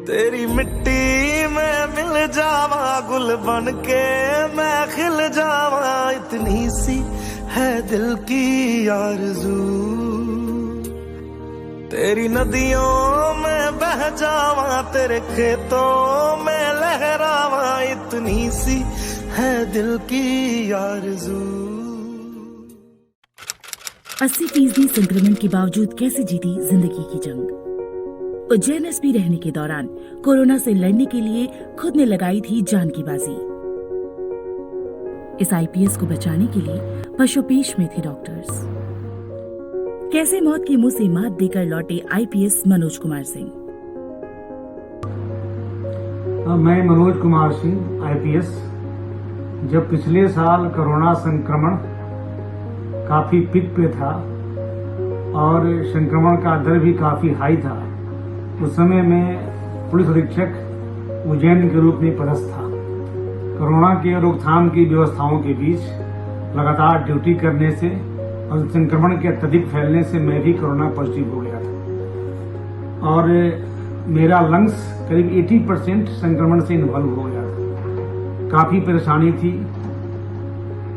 तेरी मिट्टी में मिल जावा, गुल बन के मैं खिल जावा, इतनी सी है दिल की आरज़ू। तेरी नदियों में बह जावा, तेरे खेतों में लहरावा, इतनी सी है दिल की आरज़ू। 80% संक्रमण के बावजूद कैसे जीती जिंदगी की जंग। उज्जैन एसपी रहने के दौरान कोरोना से लड़ने के लिए खुद ने लगाई थी जान की बाजी। इस आईपीएस को बचाने के लिए पशुपेश में थे डॉक्टर्स। कैसे मौत की मुंह से मात देकर लौटे आईपीएस मनोज कुमार सिंह। मैं मनोज कुमार सिंह आईपीएस, जब पिछले साल कोरोना संक्रमण काफी पीक पे था और संक्रमण का दर भी काफी हाई था, उस समय मैं पुलिस अधीक्षक उज्जैन के रूप में पदस्थ था। कोरोना के रोकथाम की व्यवस्थाओं के बीच लगातार ड्यूटी करने से और संक्रमण के अत्यधिक फैलने से मैं भी कोरोना पॉजिटिव हो गया था और मेरा लंग्स करीब 80% संक्रमण से इन्वॉल्व हो गया था। काफी परेशानी थी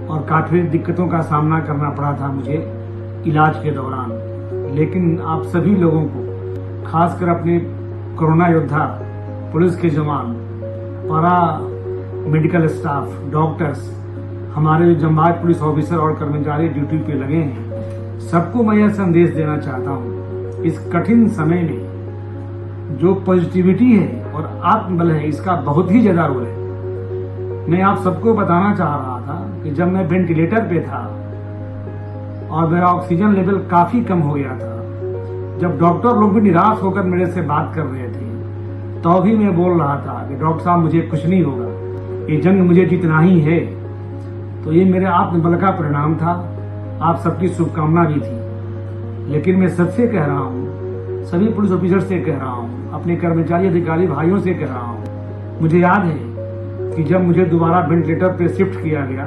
और काफी दिक्कतों का सामना करना पड़ा था मुझे इलाज के दौरान। लेकिन आप सभी लोगों को, खासकर अपने कोरोना योद्धा, पुलिस के जवान, पारा मेडिकल स्टाफ, डॉक्टर्स, हमारे जमात पुलिस ऑफिसर और कर्मचारी ड्यूटी पे लगे हैं, सबको मैं यह संदेश देना चाहता हूं, इस कठिन समय में जो पॉजिटिविटी है और आत्मबल है, इसका बहुत ही ज्यादा रोल है। मैं आप सबको बताना चाह रहा था कि जब मैं वेंटिलेटर पे था और मेरा ऑक्सीजन लेवल काफी कम हो गया था, जब डॉक्टर लोग भी निराश होकर मेरे से बात कर रहे थे, तो भी मैं बोल रहा था कि डॉक्टर साहब मुझे कुछ नहीं होगा, ये जंग मुझे जीतना ही है। तो ये मेरे आत्मबल का परिणाम था, आप सबकी शुभकामना भी थी। लेकिन मैं सबसे कह रहा हूँ, सभी पुलिस ऑफिसर से कह रहा हूँ, अपने कर्मचारी अधिकारी भाइयों से कह रहा हूँ, मुझे याद है कि जब मुझे दोबारा वेंटिलेटर पे शिफ्ट किया गया,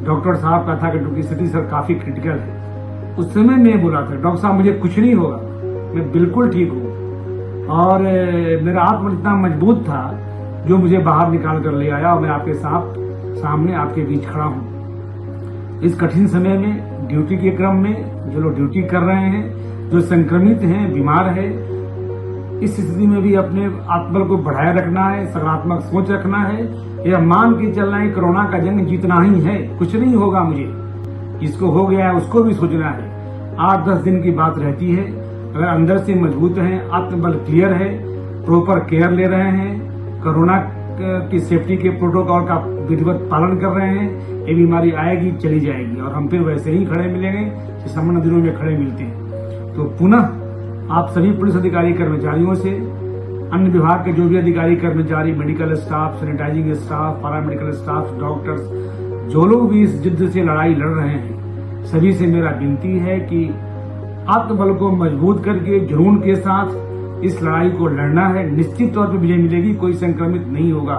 डॉक्टर साहब का था कि डॉक्टर स्थिति सर काफी क्रिटिकल है। उस समय मैं बोला था, डॉक्टर साहब मुझे कुछ नहीं होगा, मैं बिल्कुल ठीक हूँ। और मेरा आत्मबल इतना मजबूत था जो मुझे बाहर निकाल कर ले आया और मैं आपके सामने आपके बीच खड़ा हूँ। इस कठिन समय में ड्यूटी के क्रम में जो लोग ड्यूटी कर रहे हैं, जो संक्रमित हैं, बीमार है, इस स्थिति में भी अपने आत्मबल को बढ़ाए रखना है, सकारात्मक सोच रखना है, यह मान के चलना है कोरोना का जंग जीतना ही है, कुछ नहीं होगा मुझे, जिसको हो गया है उसको भी सोचना है। 8-10 दिन की बात रहती है, अगर अंदर से मजबूत हैं, आत्मबल क्लियर है, प्रॉपर केयर ले रहे हैं, कोरोना की सेफ्टी के प्रोटोकॉल का विधिवत पालन कर रहे हैं, ये बीमारी आएगी चली जाएगी और हम फिर वैसे ही खड़े मिलेंगे जैसे सामान्य दिनों में खड़े मिलते हैं। तो पुनः आप सभी पुलिस अधिकारी कर्मचारियों से, अन्य विभाग के जो भी अधिकारी कर्मचारी, मेडिकल स्टाफ, सैनिटाइजिंग स्टाफ, पारा मेडिकल स्टाफ, डॉक्टर्स, जो लोग भी इस जिद्द से लड़ाई लड़ रहे हैं, सभी से मेरा विनती है कि आत्मबल को मजबूत करके जुनून के साथ इस लड़ाई को लड़ना है। निश्चित तौर पर विजय मिलेगी, कोई संक्रमित नहीं होगा।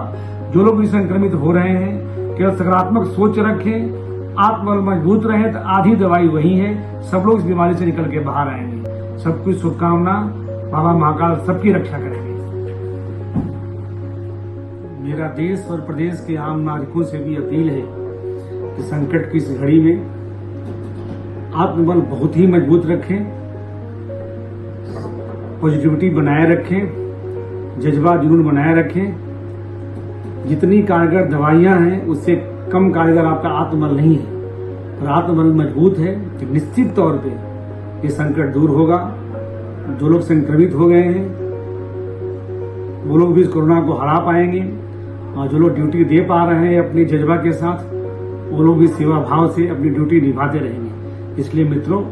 जो लोग भी संक्रमित हो रहे हैं, केवल सकारात्मक सोच रखें, आत्मबल मजबूत रहे, तो आधी दवाई वही है, सब लोग इस बीमारी से निकल के बाहर आएंगे। सबकी शुभकामना, बाबा महाकाल सबकी रक्षा करेंगे। मेरा देश और प्रदेश के आम नागरिकों से भी अपील है कि संकट की इस घड़ी में आत्मबल बहुत ही मजबूत रखें, पॉजिटिविटी बनाए रखें, जज्बा जुनून बनाए रखें। जितनी कारगर दवाइयां हैं उससे कम कारगर आपका आत्मबल नहीं है, और आत्मबल मजबूत है तो निश्चित तौर पे ये संकट दूर होगा। जो लोग संक्रमित हो गए हैं वो लोग भी इस कोरोना को हरा पाएंगे, और जो लोग ड्यूटी दे पा रहे हैं अपने जज्बा के साथ, वो लोग भी सेवा भाव से अपनी ड्यूटी निभाते रहेंगे। इसलिए मित्रों,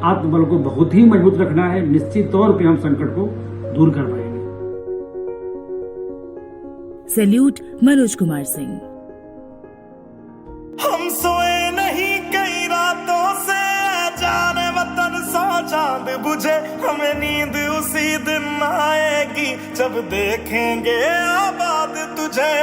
आत्मबल को बहुत ही मजबूत रखना है, निश्चित तौर पे हम संकट को दूर कर पाएंगे। सैल्यूट मनोज कुमार सिंह। हम सोए नहीं कई रातों से, जाने वतन सौ चांद बुझे, हमें नींद उसी दिन आएगी जब देखेंगे आबाद तुझे।